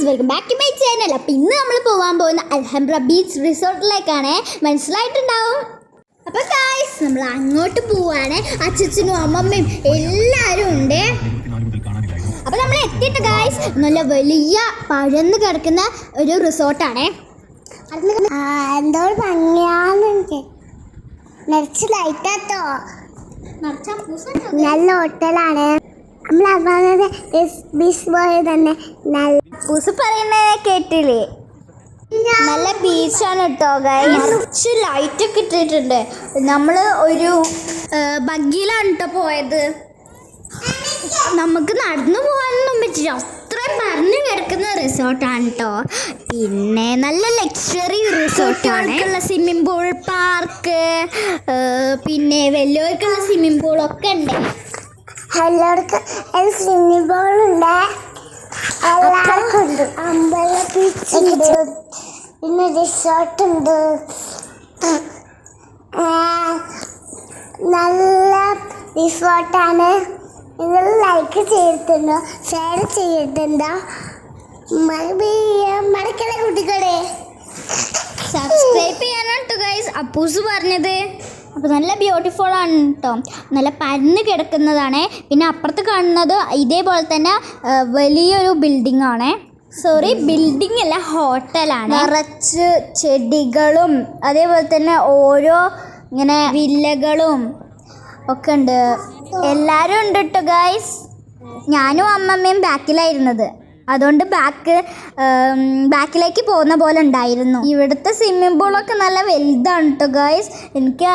Welcome back to my channel. അപ്പോൾ ഇന്ന് നമ്മൾ പോകാൻ പോകുന്ന അൽഹംബ്ര ബീച്ച് റിസോർട്ടിലേക്കാണ്. മനസ്സിലായിട്ടുണ്ടാവും. അപ്പോൾ ഗായ്സ് നമ്മൾ അങ്ങോട്ട് പോവാണ്. അച്ഛനും അമ്മമ്മയും എല്ലാവരും ഉണ്ട്. അപ്പോൾ നമ്മൾ എത്തിയിട്ട് ഗായ്സ് നല്ല വലിയ പഴന്ന് കിടക്കുന്ന ഒരു റിസോർട്ടാണ്. എന്തോ ഭംഗിയാന്നുണ്ട്. നിറച്ച് ലൈറ്റാട്ടോ. നല്ല ഹോട്ടലാണ്. നമ്മൾ ബീച്ച് പോയ തന്നെ പൂസ് പറയുന്നത് കേട്ടില്ലേ? നല്ല ബീച്ചാണ് കേട്ടോ ഗൈസ്. കുറച്ച് ലൈറ്റൊക്കെ ഇട്ടിട്ടുണ്ട്. നമ്മൾ ഒരു ബഗ്ഗിയിലാണ് കേട്ടോ പോയത്. നമുക്ക് നടന്നു പോകാനൊന്നും പറ്റില്ല, അത്രയും പറഞ്ഞു കിടക്കുന്ന റിസോർട്ടാണ് കേട്ടോ. പിന്നെ നല്ല ലക്ഷറി റിസോർട്ടുകൾക്കുള്ള സ്വിമ്മിംഗ് പൂൾ, പാർക്ക്, പിന്നെ വലിയവർക്കുള്ള സ്വിമ്മിംഗ് പൂളൊക്കെ ഉണ്ട്. എല്ലാവർക്കും സ്വിമ്മിംഗ് പൂളുണ്ട്, എല്ലാവർക്കും ഉണ്ട്. അമ്പല ബീച്ചുണ്ട്, പിന്നെ റിസോർട്ടുണ്ട്. നല്ല റിസോർട്ടാണ്. നിങ്ങൾ ലൈക്ക് ചെയ്തിട്ടുണ്ടോ, ഷെയർ ചെയ്തിട്ടുണ്ടോ? മടക്കല കുട്ടികളെ സബ്സ്ക്രൈബ് ചെയ്യാനാണ് കേട്ടോ ഗൈസ് അപ്പൂസ് പറഞ്ഞത്. അപ്പോൾ നല്ല ബ്യൂട്ടിഫുൾ ആണ് കേട്ടോ. നല്ല പരന്ന് കിടക്കുന്നതാണ്. പിന്നെ അപ്പുറത്ത് കാണുന്നത് ഇതേപോലെ തന്നെ വലിയൊരു ബിൽഡിംഗ് ആണ്. സോറി, ബിൽഡിംഗ് അല്ല, ഹോട്ടലാണ്. നിറച്ച് ചെടികളും അതേപോലെ തന്നെ ഓരോ ഇങ്ങനെ വില്ലകളും ഒക്കെ ഉണ്ട്. എല്ലാവരും ഉണ്ട് കേട്ടോ ഗൈസ്. ഞാനും അമ്മമ്മയും ബാക്കിലായിരുന്നത്, അതുകൊണ്ട് ബാക്കിലേക്ക് പോകുന്ന പോലെ ഉണ്ടായിരുന്നു. ഇവിടുത്തെ സ്വിമ്മിംഗ് പൂളൊക്കെ നല്ല വലുതാണ് കേട്ടോ ഗൈസ്. എനിക്ക്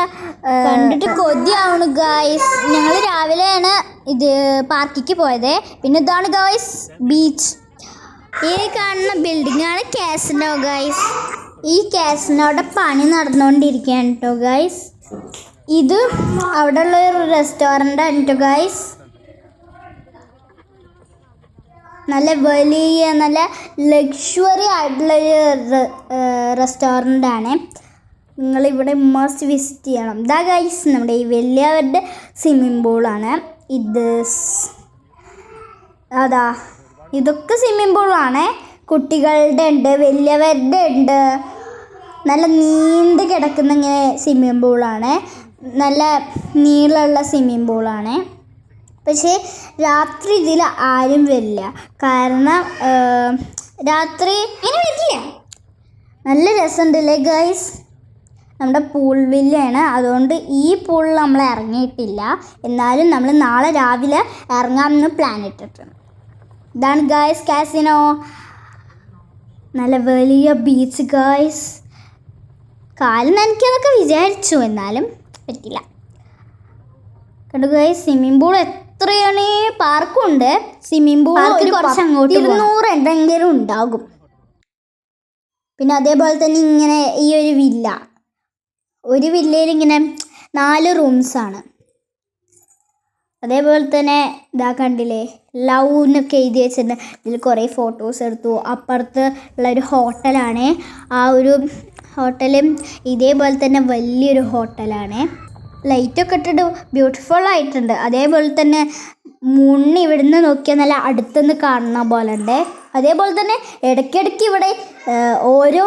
കണ്ടിട്ട് കൊതിയാവണു ഗൈസ്. ഞങ്ങൾ രാവിലെയാണ് ഇത് പാർക്കിക്ക് പോയത്. പിന്നെ ഇതാണ് ഗൈസ് ബീച്ച്. ഈ കാണുന്ന ബിൽഡിങ്ങാണ് കാസിനോ ഗൈസ്. ഈ കാസിനോയുടെ പണി നടന്നുകൊണ്ടിരിക്കുകയാണ് കേട്ടോ ഗൈസ്. ഇത് അവിടെ ഉള്ള ഒരു റെസ്റ്റോറൻ്റ് ആണ് കേട്ടോ ഗൈസ്. നല്ല വലിയ നല്ല ലക്ഷറി ആയിട്ടുള്ളൊരു റെസ്റ്റോറൻ്റാണ്. നിങ്ങളിവിടെ മസ്റ്റ് വിസിറ്റ് ചെയ്യണം. ഇതാ ഗൈസ് നമ്മുടെ ഈ വലിയവരുടെ സ്വിമ്മിംഗ് പൂളാണ്. ഇതൊക്കെ സ്വിമ്മിംഗ് പൂളാണ്. കുട്ടികളുടെ ഉണ്ട്, വലിയവരുടെ ഉണ്ട്. നല്ല നീണ്ട് കിടക്കുന്ന ഇങ്ങനെ സ്വിമ്മിംഗ് പൂളാണ്. നല്ല നീളമുള്ള സ്വിമ്മിംഗ് പൂളാണ്. പക്ഷേ രാത്രി ഇതിൽ ആരും വരില്ല, കാരണം രാത്രി ഇങ്ങനെ വരില്ല. നല്ല രസമുണ്ടല്ലേ ഗൈസ്. നമ്മുടെ പൂൾ വില്ലയാണ്, അതുകൊണ്ട് ഈ പൂളിൽ നമ്മൾ ഇറങ്ങിയിട്ടില്ല. എന്നാലും നമ്മൾ നാളെ രാവിലെ ഇറങ്ങാമെന്ന് പ്ലാൻ ഇട്ടിട്ടുണ്ട്. ഇതാണ് ഗൈസ് കാസിനോ. നല്ല വലിയ ബീച്ച് ഗൈസ്. കാല് നനയ്ക്കാന്നൊക്കെ വിചാരിച്ചു, എന്നാലും പറ്റില്ല. കണ്ടു ഗൈസ്, സ്വിമ്മിംഗ് പൂൾ എത്രയാണ്. പാർക്കുണ്ട്, സ്വിമ്മിംഗ് പൂൾ കുറച്ച് അങ്ങോട്ട് 200 എന്തെങ്കിലും ഉണ്ടാകും. പിന്നെ അതേപോലെ തന്നെ ഇങ്ങനെ ഈ ഒരു വില്ലയിൽ ഇങ്ങനെ 4 റൂംസാണ്. അതേപോലെ തന്നെ ഇതാ കണ്ടില്ലേ, ലവ് എന്നൊക്കെ എഴുതി വെച്ചിട്ടുണ്ട്. ഇതിൽ കുറേ ഫോട്ടോസ് എടുത്തു. അപ്പുറത്ത് ഉള്ളൊരു ഹോട്ടലാണ്. ആ ഒരു ഹോട്ടലും ഇതേപോലെ തന്നെ വലിയൊരു ഹോട്ടലാണ്. ലൈറ്റൊക്കെ ഇട്ടിട്ട് ബ്യൂട്ടിഫുൾ ആയിട്ടുണ്ട്. അതേപോലെ തന്നെ മുണ്ണി ഇവിടുന്ന് നോക്കിയാൽ നല്ല അടുത്തുനിന്ന് കാണുന്ന പോലെ ഉണ്ട്. അതേപോലെ തന്നെ ഇടയ്ക്കിടയ്ക്ക് ഇവിടെ ഓരോ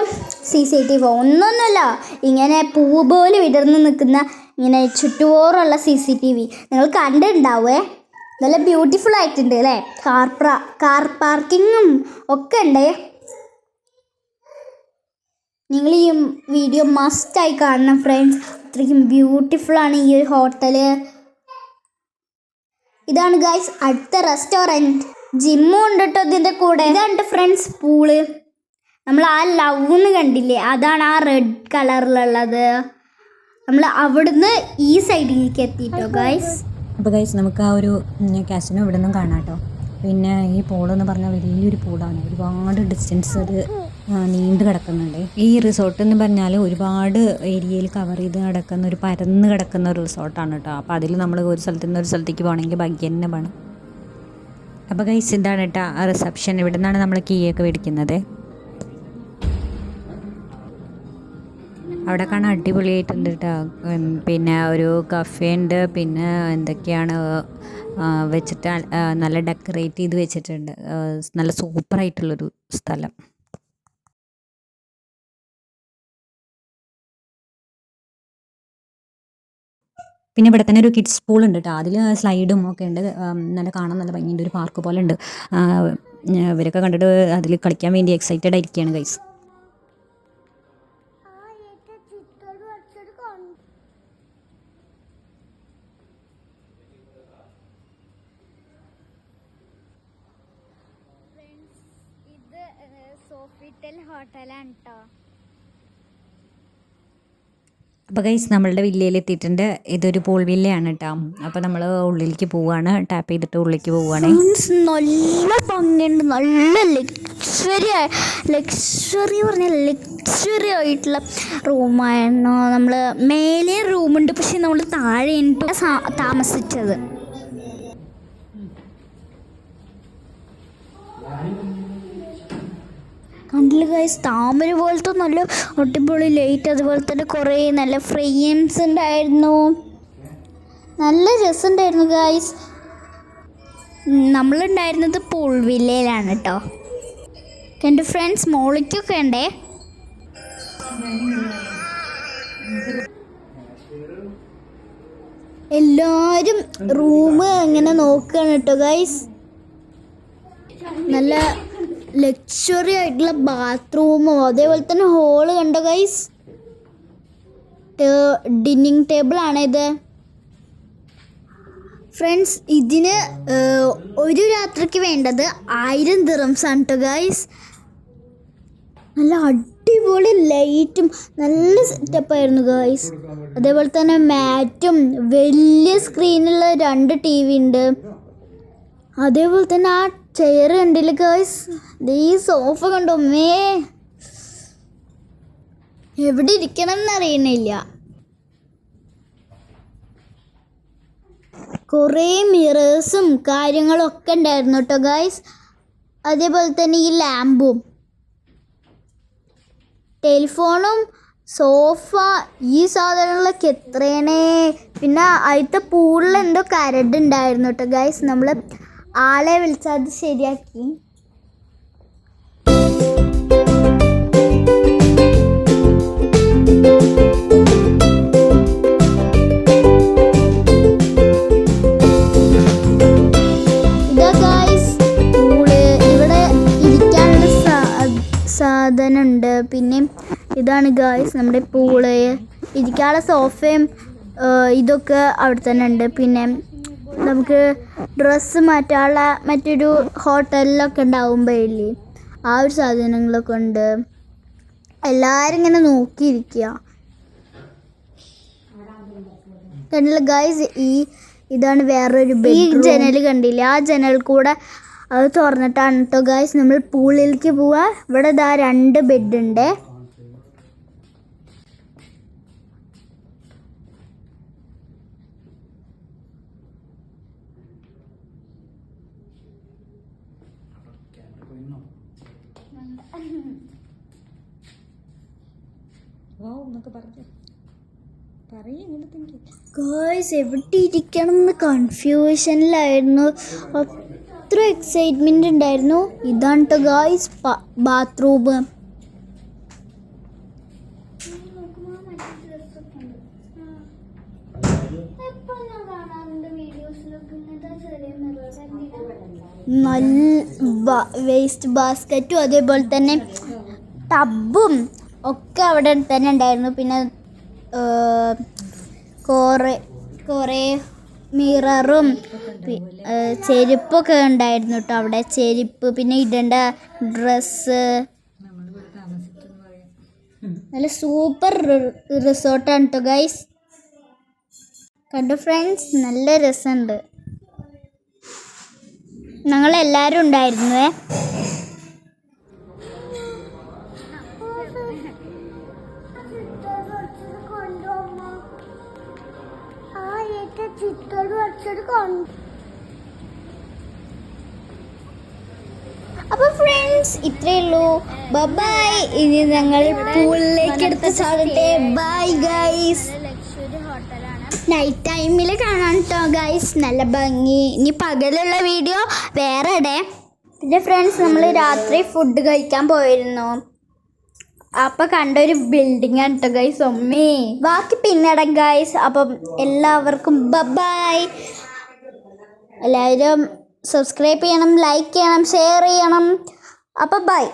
CCTV, ഒന്നൊന്നുമല്ല, ഇങ്ങനെ പൂ പോലെ വിടർന്ന് നിൽക്കുന്ന ഇങ്ങനെ ചുറ്റുപോറുള്ള CCTV നിങ്ങൾ കണ്ടിട്ടുണ്ടാവേ. നല്ല ബ്യൂട്ടിഫുൾ ആയിട്ടുണ്ട് അല്ലേ. കാർ പാർക്കിങ്ങും ഒക്കെ ഉണ്ട്. നിങ്ങൾ ഈ വീഡിയോ മസ്റ്റായി കാണണം ഫ്രണ്ട്സ്. അത്രയ്ക്കും ബ്യൂട്ടിഫുള്ളാണ് ഈ ഒരു ഹോട്ടല്. ഇതാണ് ഗൈസ് അടുത്ത റെസ്റ്റോറൻറ്റ്. ജിമ്മും ഉണ്ട് കേട്ടോ ഇതിൻ്റെ കൂടെ. ഇതാണ് ഫ്രണ്ട്സ് പൂള്. നമ്മൾ ആ ലവ്ന്ന് കണ്ടില്ലേ, അതാണ് ആ റെഡ് കളറിലുള്ളത്. നമ്മൾ അവിടുന്ന് ഈ സൈഡിലേക്ക് എത്തിയിട്ടോ ഗൈസ്. അപ്പോൾ ഗൈസ് നമുക്ക് ആ ഒരു കാസിനോ ഇവിടെ നിന്നും കാണാം കേട്ടോ. പിന്നെ ഈ പൂളെന്ന് പറഞ്ഞാൽ വലിയൊരു പൂളാണ്. ഒരുപാട് ഡിസ്റ്റൻസ് അത് നീണ്ടു കിടക്കുന്നുണ്ട്. ഈ റിസോർട്ട് എന്ന് പറഞ്ഞാൽ ഒരുപാട് ഏരിയയിൽ കവർ ചെയ്ത് കിടക്കുന്ന ഒരു പരന്ന് കിടക്കുന്ന ഒരു റിസോർട്ടാണ് കേട്ടോ. അപ്പോൾ അതിൽ നമ്മൾ ഒരു സ്ഥലത്ത് നിന്ന് ഒരു സ്ഥലത്തേക്ക് പോകണമെങ്കിൽ ഭാഗ്യം തന്നെ വേണം. അപ്പോൾ ഗൈസ് ഇതാണ് കേട്ടോ ആ റിസപ്ഷൻ. ഇവിടെ നിന്നാണ് നമ്മൾ കീയൊക്കെ മേടിക്കുന്നത്. അവിടെ കാണാൻ അടിപൊളിയായിട്ടുണ്ട് കേട്ടോ. പിന്നെ ഒരു കഫേ ഉണ്ട്, പിന്നെ എന്തൊക്കെയാണ് വെച്ചിട്ട് നല്ല ഡെക്കറേറ്റ് ചെയ്ത് വെച്ചിട്ടുണ്ട്. നല്ല സൂപ്പറായിട്ടുള്ളൊരു സ്ഥലം. പിന്നെ ഇവിടെ തന്നെ ഒരു കിഡ്സ് പൂൾ ഉണ്ട് കേട്ടോ. അതിൽ സ്ലൈഡും ഒക്കെ ഉണ്ട്. നല്ല കാണാൻ നല്ല ഭംഗിയുണ്ട്. ഒരു പാർക്ക് പോലെ ഉണ്ട്. ഇവരൊക്കെ കണ്ടിട്ട് അതിൽ കളിക്കാൻ വേണ്ടി എക്സൈറ്റഡ് ആയിരിക്കുകയാണ് ഗൈസ്. ഇത് സോഫിറ്റൽ ഹോട്ടലാണ് കേട്ടോ. അപ്പോൾ ഗൈസ് നമ്മളുടെ വില്ലയിൽ എത്തിയിട്ടുണ്ട്. ഇതൊരു പൂൾ വില്ലയാണ് കേട്ടോ. അപ്പോൾ നമ്മൾ ഉള്ളിലേക്ക് പോവുകയാണ്. ടാപ്പ് ചെയ്തിട്ട് ഉള്ളിലേക്ക് പോവുകയാണ്. നല്ല ഭംഗിയുണ്ട്. നല്ല ലക്ഷറി പറഞ്ഞാൽ ലക്ഷറി ആയിട്ടുള്ള റൂമായിരുന്നു. നമ്മൾ മേലെ റൂമുണ്ട്, പക്ഷെ നമ്മൾ താഴെ താമസിച്ചത്. കണ്ടില്ല ഗൈസ്, താമര പോലത്തെ നല്ല അടിപൊളി ലൈറ്റ്, അതുപോലെ തന്നെ കുറേ നല്ല ഫ്രെയിംസ് ഉണ്ടായിരുന്നു. നല്ല രസമുണ്ടായിരുന്നു ഗൈസ്. നമ്മളുണ്ടായിരുന്നത് പൂൾ വില്ലയിലാണ് കേട്ടോ. എൻ്റെ ഫ്രണ്ട്സ് മോളിക്കൊക്കെ ഉണ്ടേ. എല്ലാവരും റൂം ഇങ്ങനെ നോക്കുകയാണ് കേട്ടോ ഗൈസ്. നല്ല ലക്ഷറി ആയിട്ടുള്ള ബാത്റൂമോ അതേപോലെ തന്നെ ഹോള് കണ്ടോ ഗൈസ്. ഡിന്നിങ് ടേബിളാണ് ഇത്. ഫ്രണ്ട്സ് ഇതിന് ഒരു രാത്രിക്ക് വേണ്ടത് 1000 ദിറംസ് ആണ് കേട്ടോ ഗൈസ്. നല്ല അടിപൊളി ലൈറ്റും നല്ല സെറ്റപ്പായിരുന്നു ഗൈസ്. അതേപോലെ തന്നെ മാറ്റും, വലിയ സ്ക്രീനുള്ള 2 TV ഉണ്ട്. അതേപോലെ തന്നെ ആ ചെയർ കണ്ടില്ല ഗൈസ്. ഈ സോഫ കണ്ടോ, എവിടെ ഇരിക്കണം എന്നറിയണില്ല. കുറേ മിറേഴ്സും കാര്യങ്ങളൊക്കെ ഉണ്ടായിരുന്നു കേട്ടോ ഗൈസ്. അതേപോലെ തന്നെ ഈ ലാമ്പും ടെലിഫോണും സോഫ ഈ സാധനങ്ങളൊക്കെ എത്രയാണേ. പിന്നെ അതിലത്തെ പൂളിൽ എന്തോ കരട് ഉണ്ടായിരുന്നു കേട്ടോ ഗൈസ്. നമ്മൾ ആളെ വിളിച്ചാൽ അത് ശരിയാക്കി. ഇതാ ഗൈസ് പൂള്. ഇവിടെ ഇരിക്കാനുള്ള സാധനമുണ്ട്. പിന്നെ ഇതാണ് ഗൈസ് നമ്മുടെ പൂള്. ഇരിക്കാനുള്ള സോഫയും ഇതൊക്കെ അവിടെ തന്നെ ഉണ്ട്. പിന്നെ നമുക്ക് ഡ്രസ്സ് മാറ്റാനുള്ള മറ്റൊരു ഹോട്ടലിലൊക്കെ ഉണ്ടാവുമ്പോഴില്ലേ, ആ ഒരു സാധനങ്ങളൊക്കെ ഉണ്ട്. എല്ലാവരും ഇങ്ങനെ നോക്കിയിരിക്കുക. കണ്ടില്ല ഗൈസ്, ഇതാണ് വേറൊരു ഈ ജനൽ കണ്ടില്ല. ആ ജനൽ കൂടെ അത് തുറന്നിട്ടാണ് കേട്ടോ ഗൈസ് നമ്മൾ പൂളിലേക്ക് പോവുക. ഇവിടെ ഇതാ 2 ബെഡുണ്ട്. ഗൈസ് എവിടെ ഇരിക്കണം എന്ന് കൺഫ്യൂഷനിലായിരുന്നു. അത്ര എക്സൈറ്റ്മെന്റ് ഉണ്ടായിരുന്നു. ഇതാണ് കേട്ടോ ഗൈസ് ബാത്റൂം. നല്ല വേസ്റ്റ് ബാസ്ക്കറ്റും അതേപോലെ തന്നെ ടബും ഒക്കെ അവിടെ തന്നെ ഉണ്ടായിരുന്നു. പിന്നെ കുറേ മിററും ചെരുപ്പൊക്കെ ഉണ്ടായിരുന്നു കേട്ടോ അവിടെ. ചെരുപ്പ്, പിന്നെ ഇടേണ്ട ഡ്രസ്സ്. നല്ല സൂപ്പർ റിസോർട്ടാണ് കേട്ടോ ഗൈസ്. കണ്ടു ഫ്രണ്ട്സ്, നല്ല രസമുണ്ട്. ഞങ്ങളെല്ലാവരും ഉണ്ടായിരുന്നേ. അപ്പോൾ ഫ്രണ്ട്സ് ഫ്രണ്ട്സ് ഇത്രയേ ഉള്ളൂ. ബൈ. ഇനി ഞങ്ങൾ പൂളിലേക്ക് എടുത്ത് ചാടട്ടെ. Bye guys. നൈറ്റ് ടൈമിൽ കാണാൻ കേട്ടോ ഗൈസ്, നല്ല ഭംഗി. ഇനി പകലുള്ള വീഡിയോ വേറെ ഇടേ. പിന്നെ ഫ്രണ്ട്സ് നമ്മൾ രാത്രി ഫുഡ് കഴിക്കാൻ പോയിരുന്നു. അപ്പം കണ്ടൊരു ബിൽഡിംഗ് ആണ് കേട്ടോ ഗൈസ്. ഒമ്മേ ബാക്കി പിന്നിടം ഗൈസ്. അപ്പം എല്ലാവർക്കും ബൈ. എല്ലാവരും സബ്സ്ക്രൈബ് ചെയ്യണം, ലൈക്ക് ചെയ്യണം, ഷെയർ ചെയ്യണം. അപ്പം ബൈ.